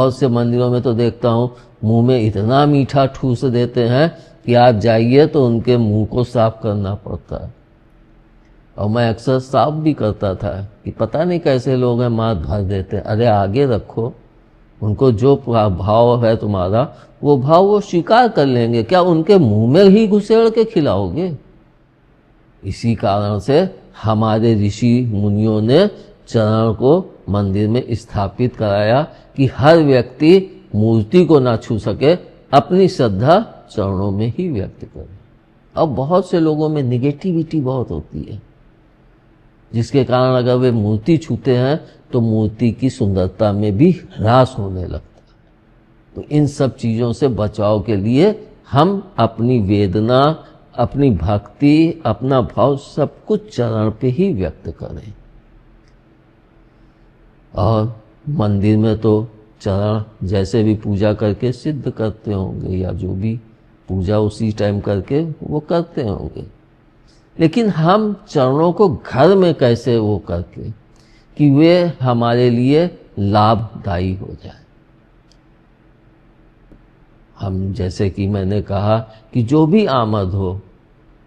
बहुत से मंदिरों में तो देखता हूँ मुंह में इतना मीठा ठूस देते हैं कि आप जाइए तो उनके मुंह को साफ करना पड़ता है। और मैं अक्सर साफ भी करता था कि पता नहीं कैसे लोग हैं, मार भर देते हैं। अरे आगे रखो, उनको जो भाव है तुम्हारा वो भाव वो स्वीकार कर लेंगे, क्या उनके मुंह में ही घुसेड़ के खिलाओगे? इसी कारण से हमारे ऋषि मुनियों ने चरण को मंदिर में स्थापित कराया कि हर व्यक्ति मूर्ति को ना छू सके, अपनी श्रद्धा चरणों में ही व्यक्त करे। अब बहुत से लोगों में निगेटिविटी बहुत होती है, जिसके कारण अगर वे मूर्ति छूते हैं तो मूर्ति की सुंदरता में भी ह्रास होने लगता है। तो इन सब चीज़ों से बचाव के लिए हम अपनी वेदना, अपनी भक्ति, अपना भाव सब कुछ चरण पे ही व्यक्त करें। और मंदिर में तो चरण जैसे भी पूजा करके सिद्ध करते होंगे, या जो भी पूजा उसी टाइम करके वो करते होंगे, लेकिन हम चरणों को घर में कैसे वो करके कि वे हमारे लिए लाभदायी हो जाए। हम जैसे कि मैंने कहा कि जो भी आमद हो,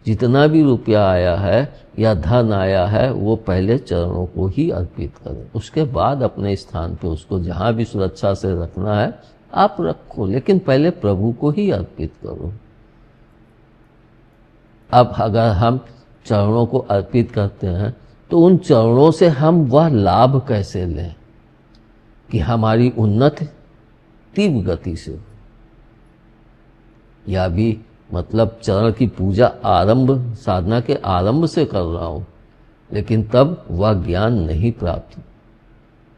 जितना भी रुपया आया है या धन आया है, वो पहले चरणों को ही अर्पित करें। उसके बाद अपने स्थान पे उसको जहाँ भी सुरक्षा से रखना है आप रखो, लेकिन पहले प्रभु को ही अर्पित करो। अब अगर हम चरणों को अर्पित करते हैं तो उन चरणों से हम वह लाभ कैसे लें कि हमारी उन्नति तीव्र गति से हो। या भी मतलब चरण की पूजा आरंभ, साधना के आरंभ से कर रहा हूँ, लेकिन तब वह ज्ञान नहीं प्राप्त।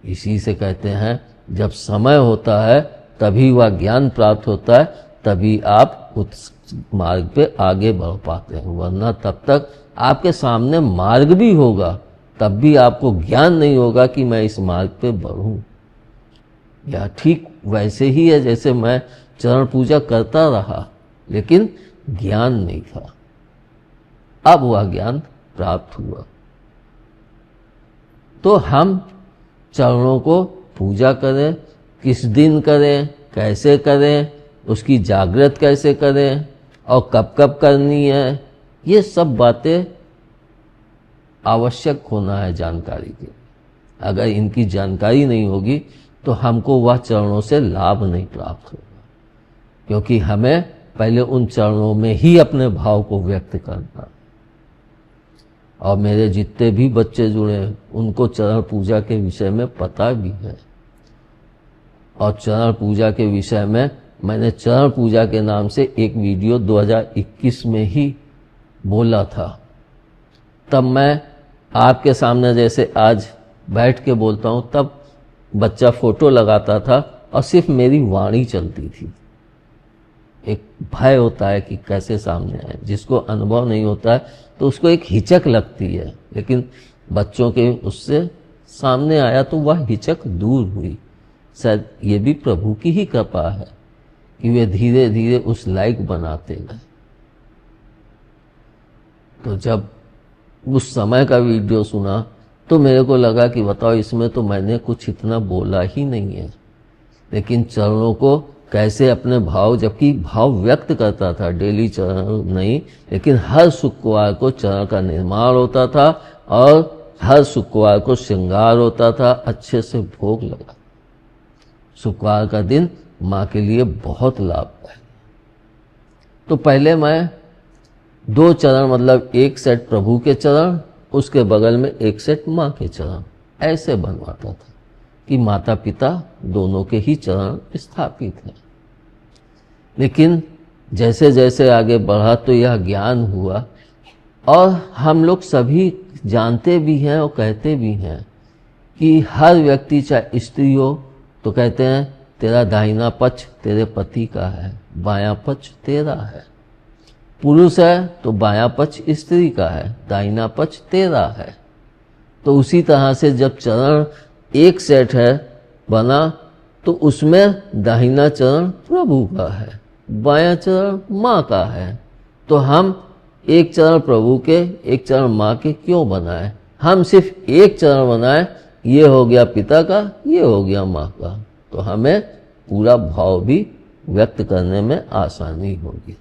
इसी से कहते हैं जब समय होता है तभी वह ज्ञान प्राप्त होता है, तभी आप उस मार्ग पे आगे बढ़ पाते हैं। वरना तब तक आपके सामने मार्ग भी होगा, तब भी आपको ज्ञान नहीं होगा कि मैं इस मार्ग पे बढ़ूं। या ठीक वैसे ही है जैसे मैं चरण पूजा करता रहा लेकिन ज्ञान नहीं था, अब वह ज्ञान प्राप्त हुआ। तो हम चरणों को पूजा करें, किस दिन करें, कैसे करें, उसकी जागृत कैसे करें और कब कब करनी है, ये सब बातें आवश्यक होना है जानकारी के। अगर इनकी जानकारी नहीं होगी तो हमको वह चरणों से लाभ नहीं प्राप्त होगा, क्योंकि हमें पहले उन चरणों में ही अपने भाव को व्यक्त करना। और मेरे जितने भी बच्चे जुड़े हैं उनको चरण पूजा के विषय में पता भी है। और चरण पूजा के विषय में मैंने चरण पूजा के नाम से एक वीडियो 2021 में ही बोला था। तब मैं आपके सामने जैसे आज बैठ के बोलता हूँ, तब बच्चा फोटो लगाता था और सिर्फ मेरी वाणी चलती थी। एक भय होता है कि कैसे सामने आए, जिसको अनुभव नहीं होता है तो उसको एक हिचक लगती है, लेकिन बच्चों के उससे सामने आया तो वह हिचक दूर हुई। शायद ये भी प्रभु की ही कृपा है कि वे धीरे धीरे उस लायक बनाते गए। तो जब उस समय का वीडियो सुना तो मेरे को लगा कि बताओ, इसमें तो मैंने कुछ इतना बोला ही नहीं है, लेकिन चरणों को कैसे अपने भाव, जबकि भाव व्यक्त करता था, डेली चरण नहीं, लेकिन हर शुक्रवार को चरण का निर्माण होता था और हर शुक्रवार को श्रृंगार होता था, अच्छे से भोग लगा। शुक्रवार का दिन माँ के लिए बहुत लाभदायक। तो पहले मैं 2 चरण, मतलब एक सेट प्रभु के चरण, उसके बगल में एक सेट माँ के चरण, ऐसे बनवाता था कि माता पिता दोनों के ही चरण स्थापित हैं। लेकिन जैसे जैसे आगे बढ़ा तो यह ज्ञान हुआ, और हम लोग सभी जानते भी हैं और कहते भी हैं कि हर व्यक्ति, चाहे स्त्री हो तो कहते हैं तेरा दाहिना पक्ष तेरे पति का है, बायां पक्ष तेरा है। पुरुष है तो बायां पक्ष स्त्री का है, दाहिना पक्ष तेरा है। तो उसी तरह से जब चरण एक सेट है बना तो उसमें दाहिना चरण प्रभु का है, बायां चरण माँ का है। तो हम एक चरण प्रभु के, एक चरण माँ के क्यों बनाए? हम सिर्फ एक चरण बनाए, ये हो गया पिता का, ये हो गया माँ का। तो हमें पूरा भाव भी व्यक्त करने में आसानी होगी।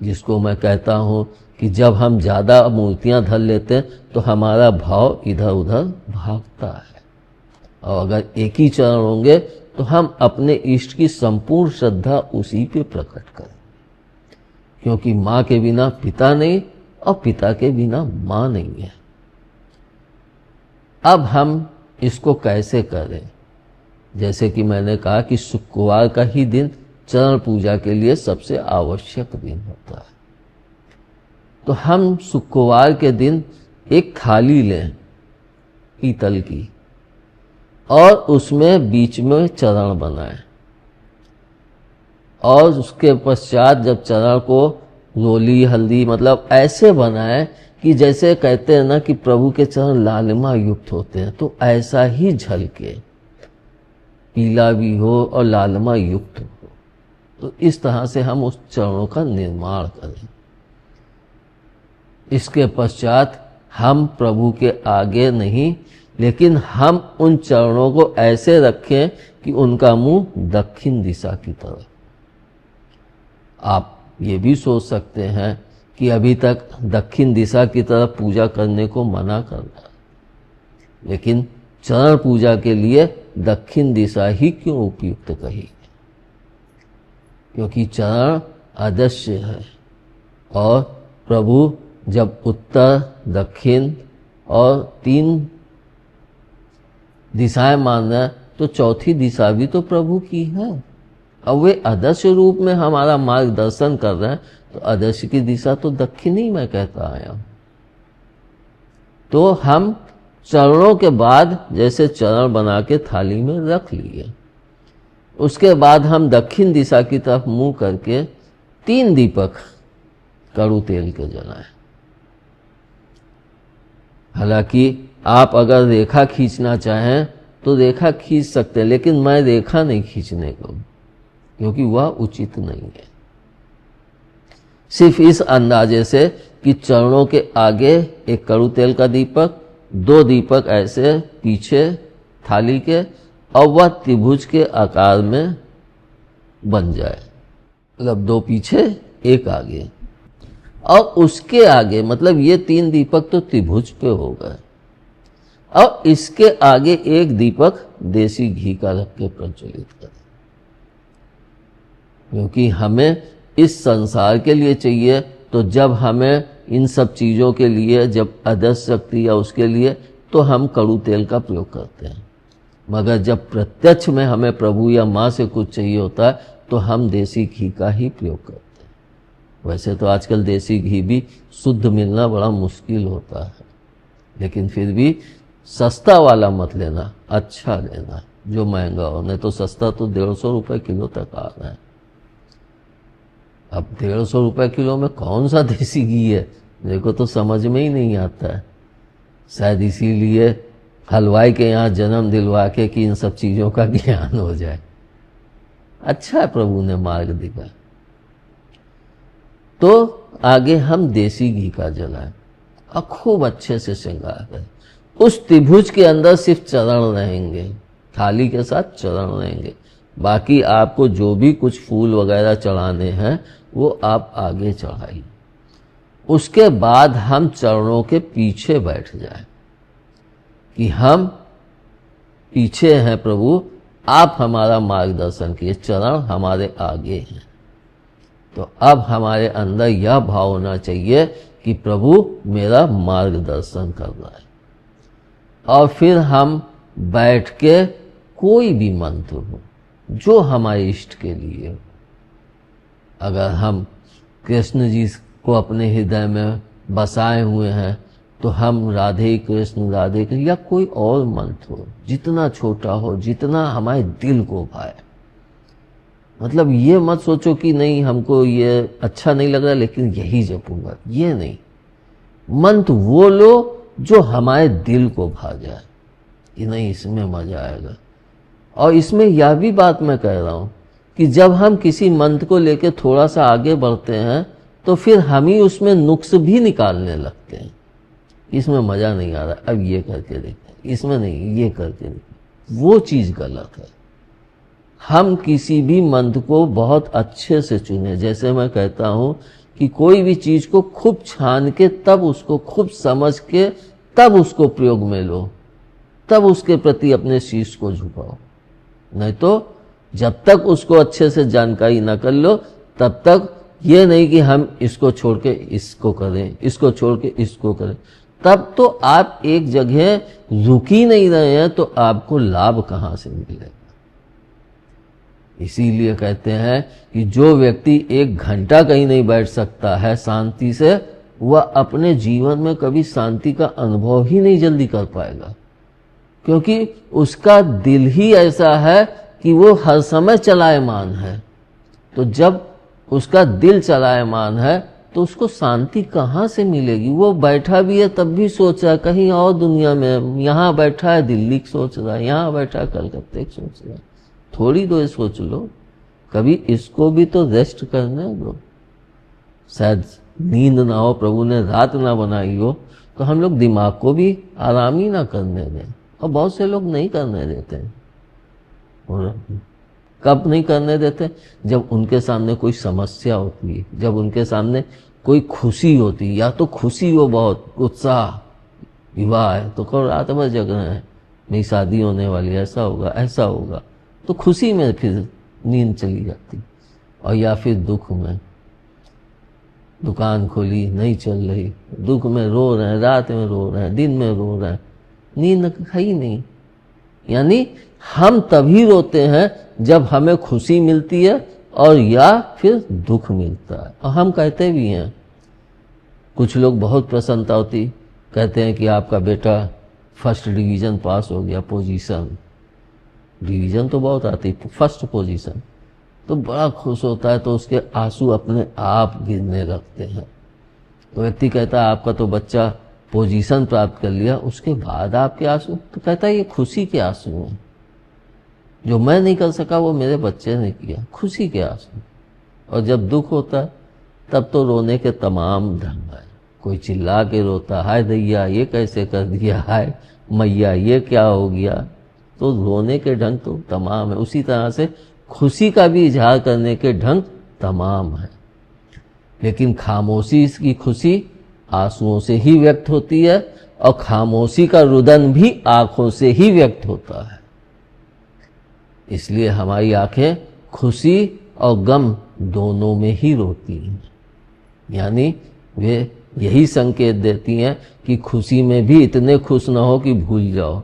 जिसको मैं कहता हूँ कि जब हम ज़्यादा मूर्तियाँ धर लेते हैं तो हमारा भाव इधर उधर भागता है, और अगर एक ही चरण होंगे तो हम अपने इष्ट की संपूर्ण श्रद्धा उसी पे प्रकट करें, क्योंकि माँ के बिना पिता नहीं और पिता के बिना माँ नहीं है। अब हम इसको कैसे करें? जैसे कि मैंने कहा कि शुक्रवार का ही दिन चरण पूजा के लिए सबसे आवश्यक दिन होता है। तो हम शुक्रवार के दिन एक थाली लें पीतल की, और उसमें बीच में चरण बनाएं, और उसके पश्चात जब चरण को रोली हल्दी मतलब ऐसे बनाएं कि जैसे कहते हैं ना कि प्रभु के चरण लालिमा युक्त होते हैं, तो ऐसा ही झलके, पीला भी हो और लालिमा युक्त हो। तो इस तरह से हम उस चरणों का निर्माण करें। इसके पश्चात हम प्रभु के आगे नहीं, लेकिन हम उन चरणों को ऐसे रखें कि उनका मुंह दक्षिण दिशा की तरफ। आप ये भी सोच सकते हैं कि अभी तक दक्षिण दिशा की तरफ पूजा करने को मना कर रहा है, लेकिन चरण पूजा के लिए दक्षिण दिशा ही क्यों उपयुक्त कही? क्योंकि चरण अदृश्य है, और प्रभु जब उत्तर दक्षिण और 3 दिशाएं मान रहे हैं तो चौथी दिशा भी तो प्रभु की है। अब वे अदृश्य रूप में हमारा मार्गदर्शन कर रहे हैं, तो अदृश्य की दिशा तो दक्षिण ही मैं कहता आया हूं। तो हम चरणों के बाद जैसे चरण बना के थाली में रख लिए, उसके बाद हम दक्षिण दिशा की तरफ मुंह करके 3 दीपक कड़ू तेल के जलाएं। हालांकि आप अगर रेखा खींचना चाहें तो रेखा खींच सकते हैं, लेकिन मैं रेखा नहीं खींचने को, क्योंकि वह उचित नहीं है। सिर्फ इस अंदाजे से कि चरणों के आगे एक कड़ू तेल का दीपक, 2 दीपक ऐसे पीछे थाली के, और वह त्रिभुज के आकार में बन जाए, मतलब 2 पीछे 1 आगे, और उसके आगे मतलब ये 3 दीपक तो त्रिभुज पे हो गए, और इसके आगे 1 दीपक देसी घी का रख के प्रज्वलित करें, क्योंकि हमें इस संसार के लिए चाहिए। तो जब हमें इन सब चीज़ों के लिए, जब अदृश्य शक्ति या उसके लिए, तो हम कड़ू तेल का प्रयोग करते हैं, मगर जब प्रत्यक्ष में हमें प्रभु या माँ से कुछ चाहिए होता है तो हम देसी घी का ही प्रयोग करते हैं। वैसे तो आजकल देसी घी भी शुद्ध मिलना बड़ा मुश्किल होता है, लेकिन फिर भी सस्ता वाला मत लेना, अच्छा लेना जो महंगा हो। नहीं तो सस्ता तो 150 रुपये किलो तक आ रहा है। अब 150 रुपये किलो में कौन सा देसी घी है, मेरे को तो समझ में ही नहीं आता है। शायद इसीलिए हलवाई के यहाँ जन्म दिलवा के कि इन सब चीज़ों का ज्ञान हो जाए। अच्छा है प्रभु ने मार्ग दिखाया। तो आगे हम देसी घी का जलाएं और खूब अच्छे से श्रृंगार करें। उस त्रिभुज के अंदर सिर्फ चरण रहेंगे, थाली के साथ चरण रहेंगे। बाकी आपको जो भी कुछ फूल वगैरह चढ़ाने हैं वो आप आगे चढ़ाइए। उसके बाद हम चरणों के पीछे बैठ जाएं कि हम पीछे हैं प्रभु, आप हमारा मार्गदर्शन किए, चरण हमारे आगे हैं। तो अब हमारे अंदर यह भाव होना चाहिए कि प्रभु मेरा मार्गदर्शन कर रहा है। और फिर हम बैठ के कोई भी मंत्र हो जो हमारे इष्ट के लिए हो। अगर हम कृष्ण जी को अपने हृदय में बसाए हुए हैं तो हम राधे कृष्ण या कोई और मंत्र हो, जितना छोटा हो, जितना हमारे दिल को भाए। मतलब ये मत सोचो कि नहीं हमको ये अच्छा नहीं लग रहा लेकिन यही जपूंगा, ये नहीं। मंत्र वो लो जो हमारे दिल को भा जाए कि नहीं इसमें मजा आएगा। और इसमें यह भी बात मैं कह रहा हूं कि जब हम किसी मंत्र को लेकर थोड़ा सा आगे बढ़ते हैं तो फिर हम ही उसमें नुक्स भी निकालने लगते हैं। इसमें मजा नहीं आ रहा, अब ये करके देखते हैं, इसमें नहीं ये करके देखते, वो चीज गलत है। हम किसी भी मंत्र को बहुत अच्छे से चुने। जैसे मैं कहता हूं कि कोई भी चीज को खूब छान के, तब उसको खूब समझ के, तब उसको प्रयोग में लो, तब उसके प्रति अपने शीश को झुकाओ। नहीं तो जब तक उसको अच्छे से जानकारी न कर लो, तब तक ये नहीं कि हम इसको छोड़ के इसको करें, इसको छोड़ के इसको करें, तब तो आप एक जगह रुक ही नहीं रहे हैं, तो आपको लाभ कहां से मिलेगा। इसीलिए कहते हैं कि जो व्यक्ति 1 घंटा कहीं नहीं बैठ सकता है शांति से, वह अपने जीवन में कभी शांति का अनुभव ही नहीं जल्दी कर पाएगा, क्योंकि उसका दिल ही ऐसा है कि वो हर समय चलायमान है। तो जब उसका दिल चलायमान है तो उसको शांति कहाँ से मिलेगी। वो बैठा भी है तब भी सोच रहा है कहीं और दुनिया में, यहाँ बैठा है दिल्ली की सोच रहा है, यहाँ बैठा है कलकत्ते की सोच रहा है। थोड़ी देर सोच लो, कभी इसको भी तो रेस्ट करने दो। शायद नींद ना हो, प्रभु ने रात ना बनाई हो, तो हम लोग दिमाग को भी आराम ही ना करने दें। और बहुत से लोग नहीं करने देते हैं। और कब नहीं करने देते? जब उनके सामने कोई समस्या होती है, जब उनके सामने कोई खुशी होती है, या तो खुशी हो बहुत, उत्साह, विवाह है तो कल रात भर जग रहे हैं, मेरी शादी होने वाली, ऐसा होगा ऐसा होगा, तो खुशी में फिर नींद चली जाती। और या फिर दुख में, दुकान खोली नहीं चल रही, दुख में रो रहे हैं, रात में रो रहे हैं, दिन में रो रहे हैं, नींद है ही नहीं। यानी हम तभी रोते हैं जब हमें खुशी मिलती है और या फिर दुख मिलता है। और हम कहते भी हैं, कुछ लोग बहुत प्रसन्नता होती, कहते हैं कि आपका बेटा फर्स्ट डिवीजन पास हो गया, पोजीशन, डिवीजन तो बहुत आती, फर्स्ट पोजीशन, तो बड़ा खुश होता है, तो उसके आंसू अपने आप गिरने लगते हैं। तो व्यक्ति कहता है आपका तो बच्चा पोजीशन प्राप्त कर लिया, उसके बाद आपके आंसू? तो कहता है ये खुशी के आंसू हैं, जो मैं नहीं कर सका वो मेरे बच्चे ने किया, खुशी के आंसू। और जब दुख होता है तब तो रोने के तमाम ढंग है। कोई चिल्ला के रोता, हाय दैया ये कैसे कर दिया, हाय मैया ये क्या हो गया। तो रोने के ढंग तो तमाम है। उसी तरह से खुशी का भी इजहार करने के ढंग तमाम है। लेकिन खामोशी की खुशी आंसुओं से ही व्यक्त होती है, और खामोशी का रुदन भी आंखों से ही व्यक्त होता है। इसलिए हमारी आंखें खुशी और गम दोनों में ही रोती हैं। यानी वे यही संकेत देती हैं कि खुशी में भी इतने खुश ना हो कि भूल जाओ,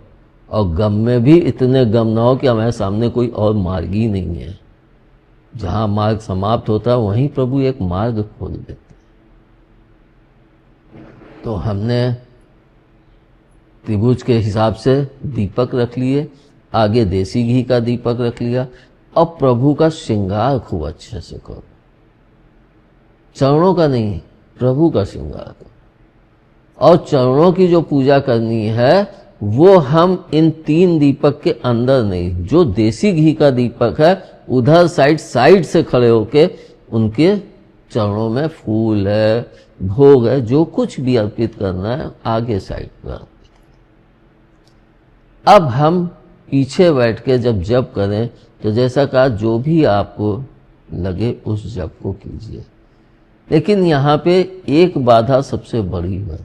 और गम में भी इतने गम ना हो कि हमारे सामने कोई और मार्ग ही नहीं है। जहां मार्ग समाप्त होता है वहीं प्रभु एक मार्ग खोल देते हैं। तो हमने त्रिभुज के हिसाब से दीपक रख लिए, आगे देसी घी का दीपक रख लिया, और प्रभु का श्रृंगार खूब अच्छे से करो। चरणों का नहीं, प्रभु का श्रृंगार करो। और चरणों की जो पूजा करनी है वो हम इन 3 दीपक के अंदर नहीं, जो देसी घी का दीपक है उधर साइड से खड़े होके उनके चरणों में फूल है, भोग है, जो कुछ भी अर्पित करना है आगे साइड पर। अब हम पीछे बैठ के जब जप करें तो जैसा कहा जो भी आपको लगे उस जप को कीजिए। लेकिन यहाँ पे एक बाधा सबसे बड़ी है।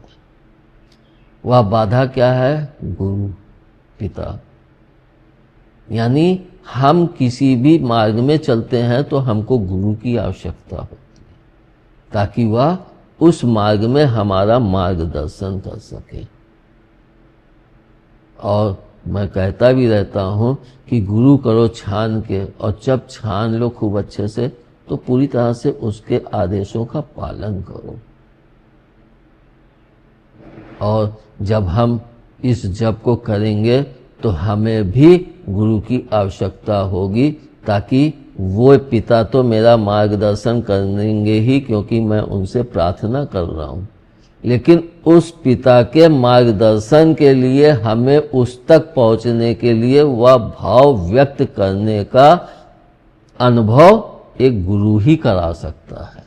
वह बाधा क्या है? गुरु पिता। यानी हम किसी भी मार्ग में चलते हैं तो हमको गुरु की आवश्यकता होती है, ताकि वह उस मार्ग में हमारा मार्गदर्शन कर सके। और मैं कहता भी रहता हूँ कि गुरु करो छान के, और जब छान लो खूब अच्छे से तो पूरी तरह से उसके आदेशों का पालन करो। और जब हम इस जप को करेंगे तो हमें भी गुरु की आवश्यकता होगी, ताकि वो पिता तो मेरा मार्गदर्शन करेंगे ही, क्योंकि मैं उनसे प्रार्थना कर रहा हूँ, लेकिन उस पिता के मार्गदर्शन के लिए हमें उस तक पहुँचने के लिए वह भाव व्यक्त करने का अनुभव एक गुरु ही करा सकता है।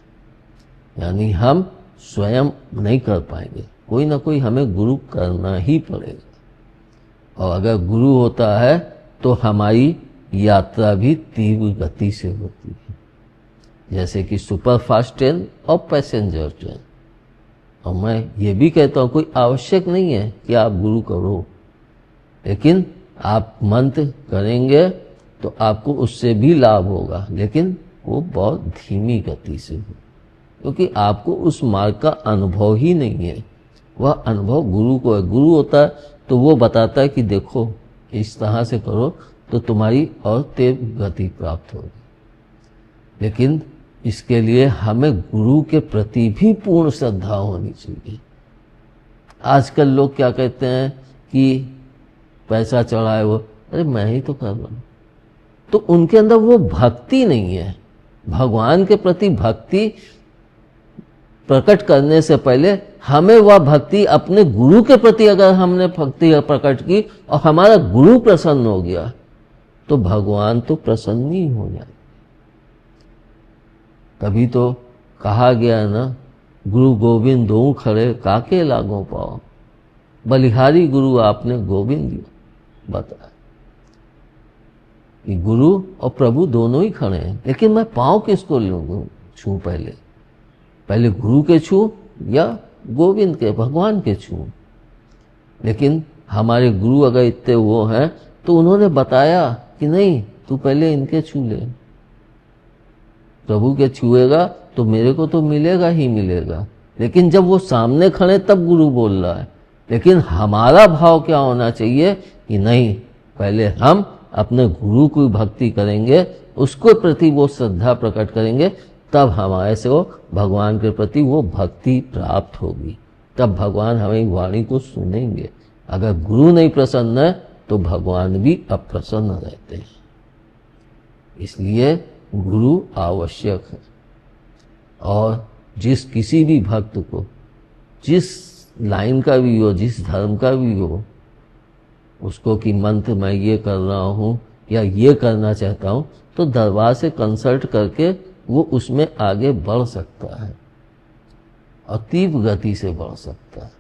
यानी हम स्वयं नहीं कर पाएंगे, कोई ना कोई हमें गुरु करना ही पड़ेगा। और अगर गुरु होता है तो हमारी यात्रा भी तीव्र गति से होती है, जैसे कि सुपर फास्ट ट्रेन और पैसेंजर ट्रेन। और मैं ये भी कहता हूँ कोई आवश्यक नहीं है कि आप गुरु करो, लेकिन आप मंत्र करेंगे तो आपको उससे भी लाभ होगा, लेकिन वो बहुत धीमी गति से हो, क्योंकि आपको उस मार्ग का अनुभव ही नहीं है। वह अनुभव गुरु को है। गुरु होता है तो वो बताता है कि देखो इस तरह से करो तो तुम्हारी और तेज गति प्राप्त होगी। लेकिन इसके लिए हमें गुरु के प्रति भी पूर्ण श्रद्धा होनी चाहिए। आजकल लोग क्या कहते हैं कि पैसा चढ़ाए वो, अरे मैं ही तो कर रहा हूं, तो उनके अंदर वो भक्ति नहीं है। भगवान के प्रति भक्ति प्रकट करने से पहले हमें वह भक्ति अपने गुरु के प्रति, अगर हमने भक्ति प्रकट की और हमारा गुरु प्रसन्न हो गया तो भगवान तो प्रसन्न ही हो जाए। तभी तो कहा गया है ना, गुरु गोविंद दो खड़े काके लागो पाओ, बलिहारी गुरु आपने गोविंद दिया। बताया कि गुरु और प्रभु दोनों ही खड़े हैं, लेकिन मैं पाँव किसको लूँ छू? पहले गुरु के छू या गोविंद के, भगवान के छू? लेकिन हमारे गुरु अगर इतने वो हैं तो उन्होंने बताया कि नहीं, तू पहले इनके छू ले। प्रभु के छुएगा तो मेरे को तो मिलेगा ही मिलेगा, लेकिन जब वो सामने खड़े तब गुरु बोल रहा है। लेकिन हमारा भाव क्या होना चाहिए कि नहीं, पहले हम अपने गुरु की भक्ति करेंगे, उसके प्रति वो श्रद्धा प्रकट करेंगे, तब हमारे से वो भगवान के प्रति वो भक्ति प्राप्त होगी, तब भगवान हमें वाणी को सुनेंगे। अगर गुरु नहीं प्रसन्न है तो भगवान भी अप्रसन्न रहते हैं। इसलिए गुरु आवश्यक है। और जिस किसी भी भक्त को जिस लाइन का भी हो, जिस धर्म का भी हो, उसको कि मंत्र मैं ये कर रहा हूँ या ये करना चाहता हूँ, तो दरबार से कंसल्ट करके वो उसमें आगे बढ़ सकता है और तीव्र गति से बढ़ सकता है।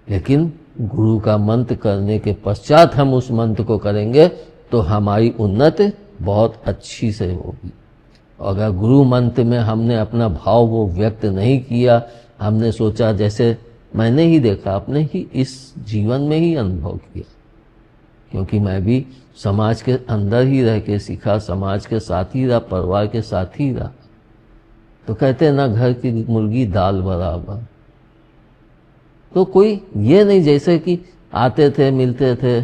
लेकिन गुरु का मंत्र करने के पश्चात हम उस मंत्र को करेंगे तो हमारी उन्नति बहुत अच्छी से होगी। अगर गुरु मंत्र में हमने अपना भाव वो व्यक्त नहीं किया, हमने सोचा, जैसे मैंने ही देखा, अपने ही इस जीवन में ही अनुभव किया, क्योंकि मैं भी समाज के अंदर ही रह के सीखा, समाज के साथ ही रहा, परिवार के साथ ही रहा। तो कहते हैं ना, घर की मुर्गी दाल बराबर। तो कोई ये नहीं जैसे कि आते थे मिलते थे,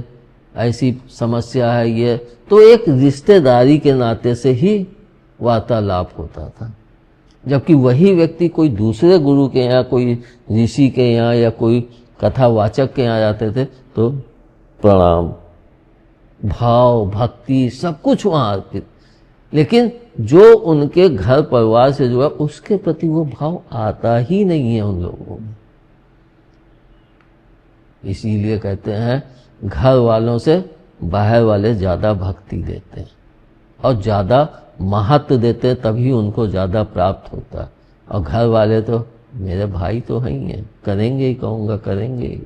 ऐसी समस्या है ये, तो एक रिश्तेदारी के नाते से ही वार्तालाप होता था। जबकि वही व्यक्ति कोई दूसरे गुरु के यहाँ, कोई ऋषि के यहाँ या कोई कथावाचक के यहाँ जाते थे तो प्रणाम, भाव, भक्ति सब कुछ वहाँ अर्पित। लेकिन जो उनके घर परिवार से जो है उसके प्रति वो भाव आता ही नहीं है उन लोगों में। इसीलिए कहते हैं घर वालों से बाहर वाले ज्यादा भक्ति देते हैं और ज्यादा महत्व देते हैं, तभी उनको ज्यादा प्राप्त होता है। और घर वाले तो मेरे भाई तो हैं ही हैं, करेंगे ही, कहूँगा करेंगे ही,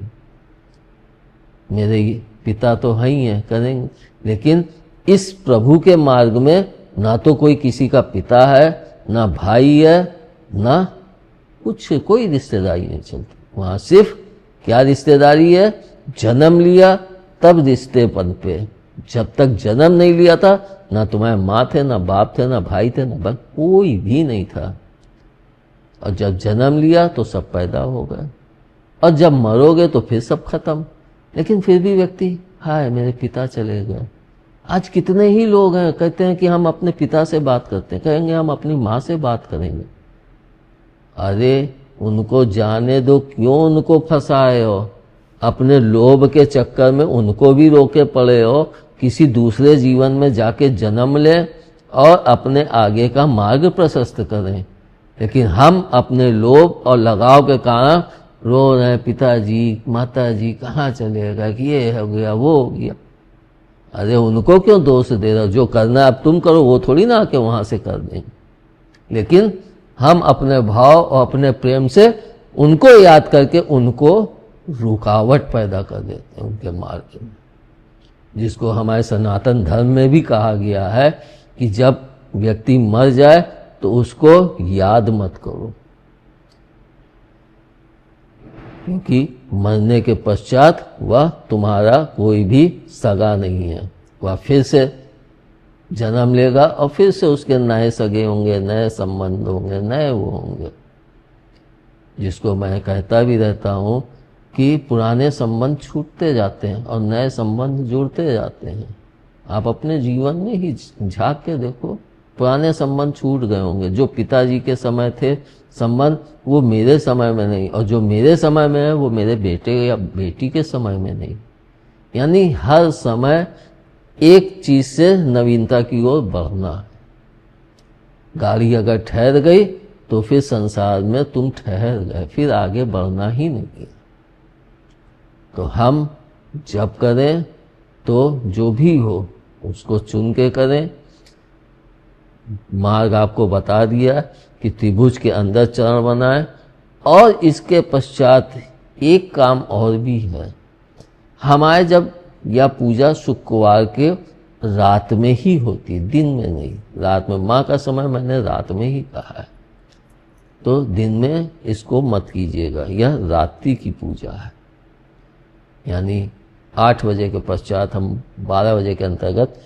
मेरे पिता तो हैं ही हैं, करेंगे। लेकिन इस प्रभु के मार्ग में ना तो कोई किसी का पिता है, ना भाई है, ना कुछ, कोई रिश्तेदारी नहीं चलती। वहाँ सिर्फ क्या रिश्तेदारी है, जन्म लिया तब रिश्ते पनपे। जब तक जन्म नहीं लिया था, ना तुम्हारे माँ थे, ना बाप थे, ना भाई थे, ना बहन, कोई भी नहीं था। और जब जन्म लिया तो सब पैदा हो गए, और जब मरोगे तो फिर सब खत्म। लेकिन फिर भी व्यक्ति, हाय मेरे पिता चले गए। आज कितने ही लोग हैं कहते हैं कि हम अपने पिता से बात करते हैं, कहेंगे हम अपनी माँ से बात करेंगे। अरे उनको जाने दो, क्यों उनको फंसाए हो? अपने लोभ के चक्कर में उनको भी रोके पड़े हो। किसी दूसरे जीवन में जाके जन्म ले और अपने आगे का मार्ग प्रशस्त करें। लेकिन हम अपने लोभ और लगाव के कारण रो रहे हैं, पिताजी माताजी कहाँ चले गए, कि ये हो गया वो हो गया। अरे उनको क्यों दोष दे रहे हो? जो करना अब तुम करो, वो थोड़ी ना आके वहां से कर देंगे। लेकिन हम अपने भाव और अपने प्रेम से उनको याद करके उनको रुकावट पैदा कर देते हैं उनके मार्ग में। जिसको हमारे सनातन धर्म में भी कहा गया है कि जब व्यक्ति मर जाए तो उसको याद मत करो, क्योंकि मरने के पश्चात वह तुम्हारा कोई भी सगा नहीं है। वह फिर से जन्म लेगा और फिर से उसके नए सगे होंगे, नए संबंध होंगे, नए वो होंगे। जिसको मैं कहता भी रहता हूँ कि पुराने संबंध छूटते जाते हैं और नए संबंध जुड़ते जाते हैं। आप अपने जीवन में ही झांक के देखो, पुराने संबंध छूट गए होंगे। जो पिताजी के समय थे संबंध, वो मेरे समय में नहीं, और जो मेरे समय में है वो मेरे बेटे या बेटी के समय में नहीं। यानी हर समय एक चीज से नवीनता की ओर बढ़ना है। गाड़ी अगर ठहर गई तो फिर संसार में तुम ठहर गए, फिर आगे बढ़ना ही नहीं। तो हम जब करें तो जो भी हो उसको चुन के करें। मार्ग आपको बता दिया कि त्रिभुज के अंदर चरण बनाए। और इसके पश्चात एक काम और भी है। हमारे जब यह पूजा शुक्रवार के रात में ही होती, दिन में नहीं। रात में, माँ का समय मैंने रात में ही कहा है, तो दिन में इसको मत कीजिएगा। यह रात्रि की पूजा है, यानी 8 बजे के पश्चात हम 12 बजे के अंतर्गत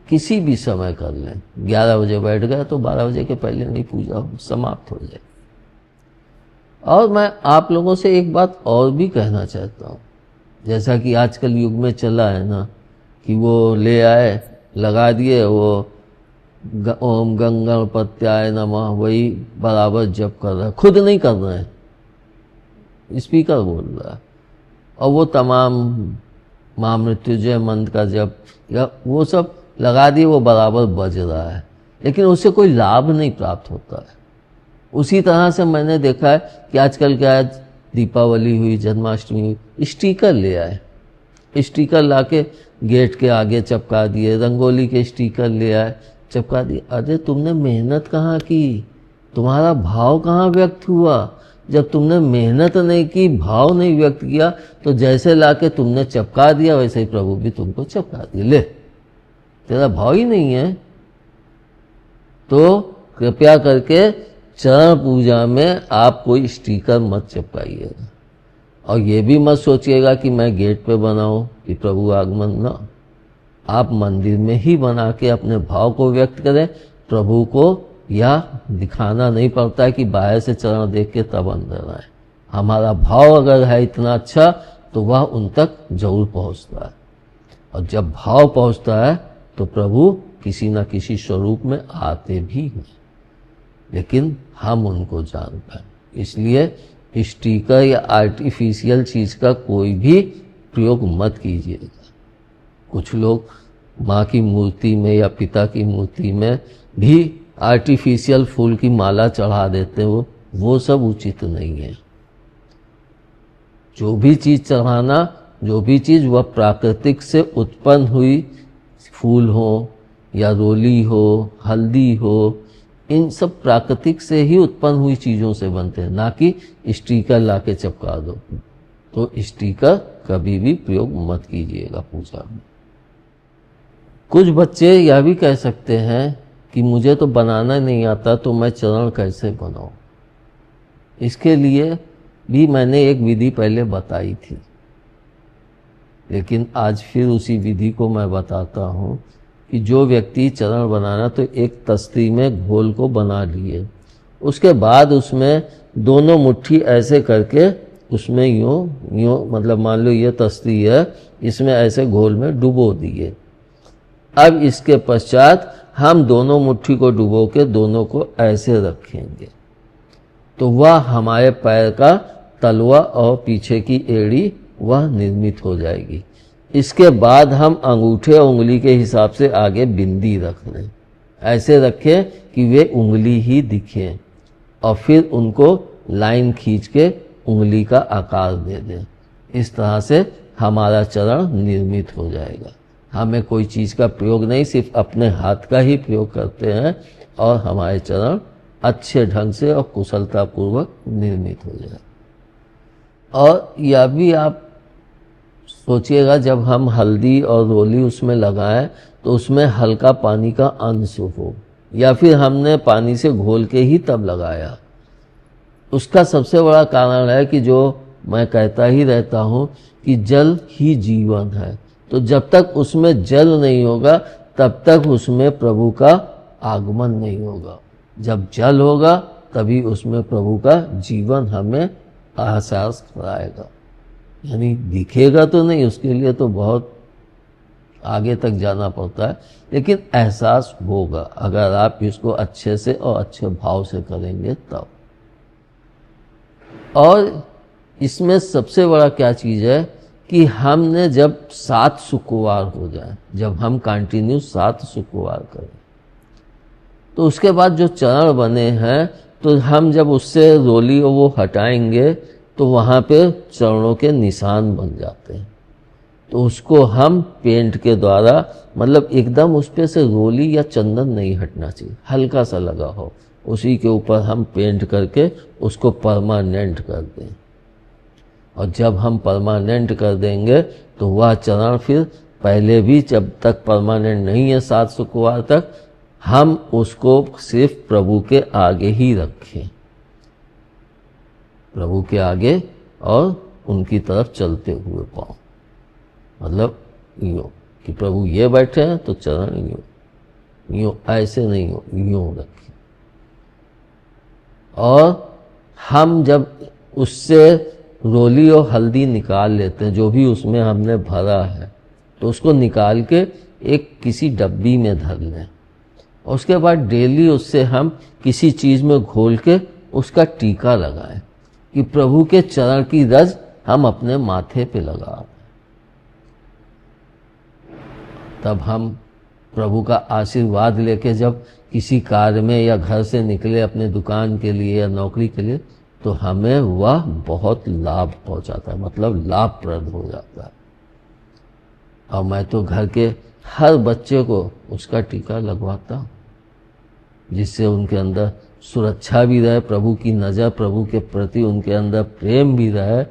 किसी भी समय कर लें। 11 बजे बैठ गया तो 12 बजे के पहले नहीं पूजा समाप्त हो जाए। और मैं आप लोगों से एक बात और भी कहना चाहता हूँ। जैसा कि आजकल युग में चला है ना, कि वो ले आए, लगा दिए, वो ओम गंगणपत्याय नमः, वही बराबर जप कर रहा है, खुद नहीं कर रहे हैं, स्पीकर बोल रहा है। और वो तमाम महामृत्युंजय मंत्र का जप या वो सब लगा दिए, वो बराबर बज रहा है, लेकिन उससे कोई लाभ नहीं प्राप्त होता है। उसी तरह से मैंने देखा है कि आजकल क्या है, दीपावली हुई, जन्माष्टमी हुई, स्टिकर ले आए, स्टिकर लाके गेट के आगे चिपका दिए, रंगोली के स्टिकर ले आए, चिपका दिए। अरे तुमने मेहनत कहाँ की? तुम्हारा भाव कहाँ व्यक्त हुआ? जब तुमने मेहनत नहीं की, भाव नहीं व्यक्त किया, तो जैसे लाके तुमने चिपका दिया वैसे ही प्रभु भी तुमको चिपका दिया। ले, तेरा भाव ही नहीं है। तो कृपया करके चरण पूजा में आप कोई स्टिकर मत चिपकाइएगा। और ये भी मत सोचिएगा कि मैं गेट पे बनाऊं कि प्रभु आगमन, ना, आप मंदिर में ही बना के अपने भाव को व्यक्त करें। प्रभु को यह दिखाना नहीं पड़ता है कि बाहर से चरण देख के तब अंदर आए। हमारा भाव अगर है इतना अच्छा तो वह उन तक जरूर पहुंचता है। और जब भाव पहुंचता है तो प्रभु किसी न किसी स्वरूप में आते भी हैं, लेकिन हम उनको जान पाए। इसलिए स्टिकर या आर्टिफिशियल चीज का कोई भी प्रयोग मत कीजिएगा। कुछ लोग माँ की मूर्ति में या पिता की मूर्ति में भी आर्टिफिशियल फूल की माला चढ़ा देते हो, वो सब उचित नहीं है। जो भी चीज चढ़ाना, जो भी चीज वह प्राकृतिक से उत्पन्न हुई, फूल हो या रोली हो, हल्दी हो, इन सब प्राकृतिक से ही उत्पन्न हुई चीजों से बनते हैं, ना कि स्टिकर लाके चिपका दो। तो स्टिकर कभी भी प्रयोग मत कीजिएगा पूजा में। कुछ बच्चे यह भी कह सकते हैं कि मुझे तो बनाना नहीं आता, तो मैं चरण कैसे बनाऊं? इसके लिए भी मैंने एक विधि पहले बताई थी, लेकिन आज फिर उसी विधि को मैं बताता हूं कि जो व्यक्ति चरण बनाना, तो एक तस्तरी में घोल को बना लिए, उसके बाद उसमें दोनों मुट्ठी ऐसे करके उसमें यूं मतलब मान लो ये तस्तरी है, इसमें ऐसे घोल में डुबो दिए। अब इसके पश्चात हम दोनों मुट्ठी को डुबो के दोनों को ऐसे रखेंगे, तो वह हमारे पैर का तलवा और पीछे की एड़ी वह निर्मित हो जाएगी। इसके बाद हम अंगूठे और उंगली के हिसाब से आगे बिंदी रख लें, ऐसे रखें कि वे उंगली ही दिखें, और फिर उनको लाइन खींच के उंगली का आकार दे दें। इस तरह से हमारा चरण निर्मित हो जाएगा। हमें कोई चीज़ का प्रयोग नहीं, सिर्फ अपने हाथ का ही प्रयोग करते हैं और हमारे चरण अच्छे ढंग से और कुशलतापूर्वक निर्मित हो जाए। और यह भी आप सोचिएगा जब हम हल्दी और रोली उसमें लगाएं तो उसमें हल्का पानी का अंश हो, या फिर हमने पानी से घोल के ही तब लगाया। उसका सबसे बड़ा कारण है कि जो मैं कहता ही रहता हूं कि जल ही जीवन है। तो जब तक उसमें जल नहीं होगा तब तक उसमें प्रभु का आगमन नहीं होगा। जब जल होगा तभी उसमें प्रभु का जीवन हमें एहसास कराएगा। यानी दिखेगा तो नहीं, उसके लिए तो बहुत आगे तक जाना पड़ता है, लेकिन एहसास होगा अगर आप इसको अच्छे से और अच्छे भाव से करेंगे तब। और इसमें सबसे बड़ा क्या चीज़ है कि हमने जब 7 शुक्रवार हो जाए, जब हम कंटिन्यू 7 शुक्रवार करें, तो उसके बाद जो चरण बने हैं तो हम जब उससे रोली वो हटाएंगे तो वहाँ पे चरणों के निशान बन जाते हैं। तो उसको हम पेंट के द्वारा, मतलब एकदम उस पे से रोली या चंदन नहीं हटना चाहिए, हल्का सा लगा हो, उसी के ऊपर हम पेंट करके उसको परमानेंट कर दें। और जब हम परमानेंट कर देंगे तो वह चरण फिर पहले भी जब तक परमानेंट नहीं है 7 शुक्रवार तक, हम उसको सिर्फ प्रभु के आगे ही रखें, प्रभु के आगे और उनकी तरफ चलते हुए पाँव, मतलब यूँ कि प्रभु ये बैठे हैं तो चरण यूँ, ऐसे नहीं हो, यूँ रखें। और हम जब उससे रोली और हल्दी निकाल लेते हैं, जो भी उसमें हमने भरा है, तो उसको निकाल के एक किसी डब्बी में धर लें। और उसके बाद डेली उससे हम किसी चीज़ में घोल के उसका टीका लगाएं कि प्रभु के चरण की रज हम अपने माथे पे लगा रहे हैं। तब हम प्रभु का आशीर्वाद लेके जब किसी कार्य में या घर से निकले अपने दुकान के लिए या नौकरी के लिए, तो हमें वह बहुत लाभ पहुंचाता है, मतलब लाभप्रद हो जाता है। और मैं तो घर के हर बच्चे को उसका टीका लगवाता हूँ, जिससे उनके अंदर सुरक्षा भी रहे, प्रभु की नज़र प्रभु के प्रति उनके अंदर प्रेम भी रहे,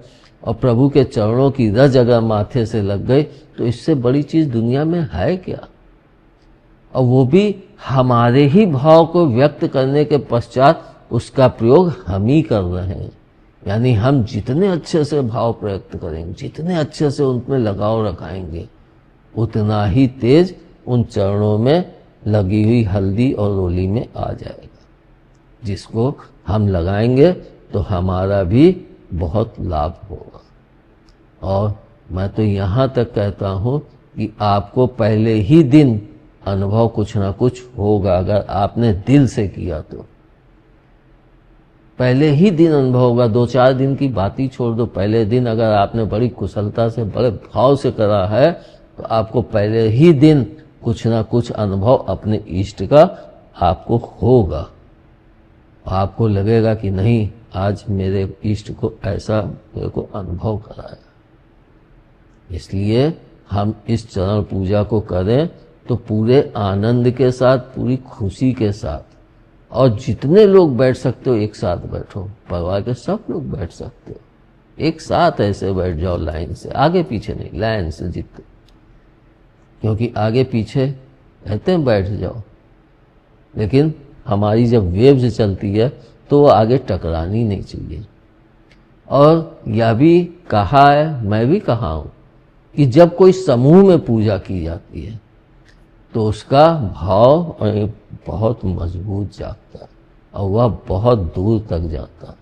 और प्रभु के चरणों की रज अगर माथे से लग गई तो इससे बड़ी चीज़ दुनिया में है क्या। और वो भी हमारे ही भाव को व्यक्त करने के पश्चात उसका प्रयोग हम ही कर रहे हैं। यानी हम जितने अच्छे से भाव प्रयुक्त करेंगे, जितने अच्छे से उनमें लगाव रखाएंगे, उतना ही तेज उन चरणों में लगी हुई हल्दी और रोली में आ जाएगा, जिसको हम लगाएंगे तो हमारा भी बहुत लाभ होगा। और मैं तो यहाँ तक कहता हूँ कि आपको पहले ही दिन अनुभव कुछ ना कुछ होगा, अगर आपने दिल से किया तो पहले ही दिन अनुभव होगा। 2-4 दिन की बात ही छोड़ दो, पहले दिन अगर आपने बड़ी कुशलता से बड़े भाव से करा है तो आपको पहले ही दिन कुछ ना कुछ अनुभव अपने इष्ट का आपको होगा। आपको लगेगा कि नहीं, आज मेरे इष्ट को ऐसा मेरे को अनुभव कराया। इसलिए हम इस चरण पूजा को करें तो पूरे आनंद के साथ, पूरी खुशी के साथ, और जितने लोग बैठ सकते हो एक साथ बैठो, परिवार के सब लोग बैठ सकते हो, एक साथ ऐसे बैठ जाओ लाइन से, आगे पीछे नहीं, लाइन से जितने, क्योंकि आगे पीछे रहते हैं बैठ जाओ, लेकिन हमारी जब वेव्स चलती है तो वो आगे टकरानी नहीं चाहिए। और यह भी कहा है, मैं भी कहा हूँ, कि जब कोई समूह में पूजा की जाती है तो उसका भाव बहुत मजबूत जाता है और वह बहुत दूर तक जाता है।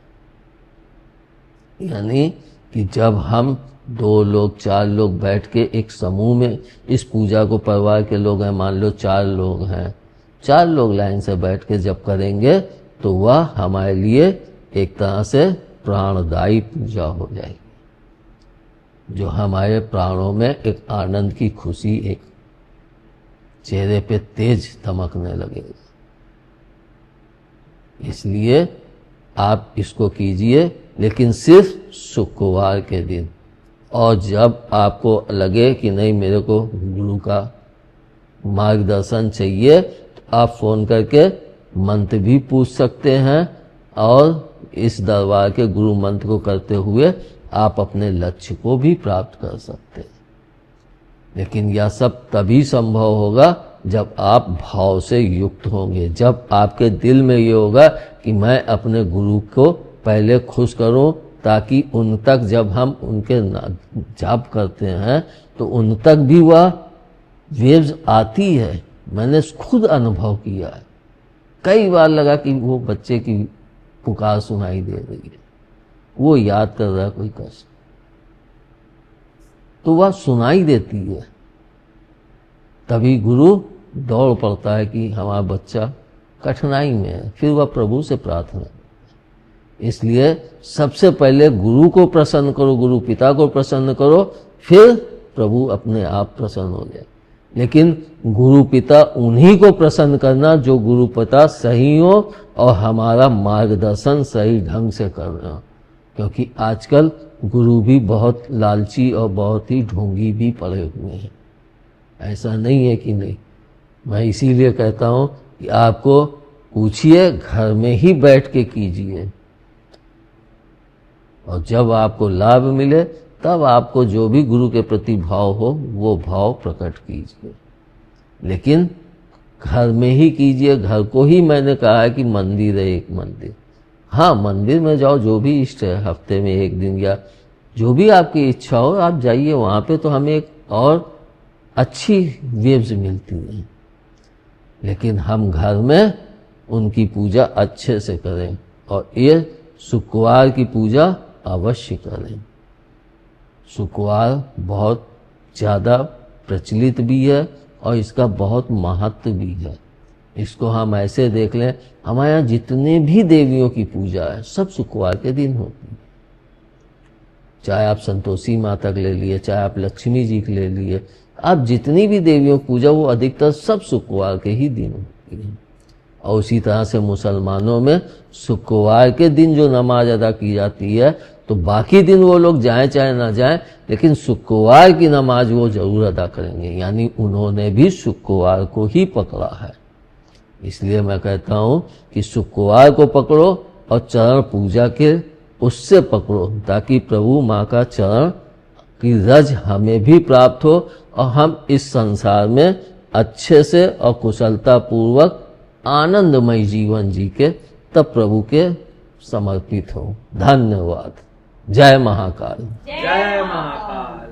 यानी कि जब हम 2 लोग 4 लोग बैठ के एक समूह में इस पूजा को, परिवार के लोग हैं, मान लो 4 लोग हैं, 4 लोग लाइन से बैठ के जब करेंगे तो वह हमारे लिए एक तरह से प्राणदायी पूजा हो जाएगी, जो हमारे प्राणों में एक आनंद की खुशी, एक चेहरे पे तेज धमकने लगेगा। इसलिए आप इसको कीजिए, लेकिन सिर्फ शुक्रवार के दिन। और जब आपको लगे कि नहीं मेरे को गुरु का मार्गदर्शन चाहिए, तो आप फ़ोन करके मंत्र भी पूछ सकते हैं, और इस दरबार के गुरु मंत्र को करते हुए आप अपने लक्ष्य को भी प्राप्त कर सकते हैं। लेकिन यह सब तभी संभव होगा जब आप भाव से युक्त होंगे, जब आपके दिल में ये होगा कि मैं अपने गुरु को पहले खुश करूं, ताकि उन तक जब हम उनके जाप करते हैं तो उन तक भी वह वेव्स आती है। मैंने खुद अनुभव किया है, कई बार लगा कि वो बच्चे की पुकार सुनाई दे रही है, वो याद कर रहा है कोई कष्ट, तो वह सुनाई देती है। तभी गुरु दौड़ पड़ता है कि हमारा बच्चा कठिनाई में है, फिर वह प्रभु से प्रार्थना। इसलिए सबसे पहले गुरु को प्रसन्न करो, गुरु पिता को प्रसन्न करो, फिर प्रभु अपने आप प्रसन्न हो जाए। लेकिन गुरु पिता उन्हीं को प्रसन्न करना जो गुरु पिता सही हो और हमारा मार्गदर्शन सही ढंग से कर रहे हो, क्योंकि आजकल गुरु भी बहुत लालची और बहुत ही ढोंगी भी पड़े हुए हैं। ऐसा नहीं है कि नहीं, मैं इसीलिए कहता हूँ कि आपको पूछिए, घर में ही बैठ के कीजिए, और जब आपको लाभ मिले तब आपको जो भी गुरु के प्रति भाव हो वो भाव प्रकट कीजिए। लेकिन घर में ही कीजिए। घर को ही मैंने कहा है कि मंदिर है एक मंदिर। हाँ, मंदिर में जाओ, जो भी इष्ट है, हफ्ते में एक दिन या जो भी आपकी इच्छा हो आप जाइए, वहाँ पे तो हमें एक और अच्छी वेव्स मिलती हैं। लेकिन हम घर में उनकी पूजा अच्छे से करें, और ये शुक्रवार की पूजा अवश्य करें। शुक्रवार बहुत ज़्यादा प्रचलित भी है और इसका बहुत महत्व भी है। इसको हम ऐसे देख लें, हमारे यहाँ जितने भी देवियों की पूजा है सब शुक्रवार के दिन होती है। चाहे आप संतोषी माता के ले लिए, चाहे आप लक्ष्मी जी के ले लिए, आप जितनी भी देवियों की पूजा वो अधिकतर सब शुक्रवार के ही दिन होती है। और उसी तरह से मुसलमानों में शुक्रवार के दिन जो नमाज अदा की जाती है, तो बाकी दिन वो लोग जाएं चाहे ना जाएं, लेकिन शुक्रवार की नमाज वो जरूर अदा करेंगे। यानी उन्होंने भी शुक्रवार को ही पकड़ा है। इसलिए मैं कहता हूँ कि शुक्रवार को पकड़ो और चरण पूजा के उससे पकड़ो, ताकि प्रभु माँ का चरण की रज हमें भी प्राप्त हो और हम इस संसार में अच्छे से और कुशलता पूर्वक आनंदमय जीवन जी के तब प्रभु के समर्पित हो। धन्यवाद। जय महाकाल। जय महाकाल।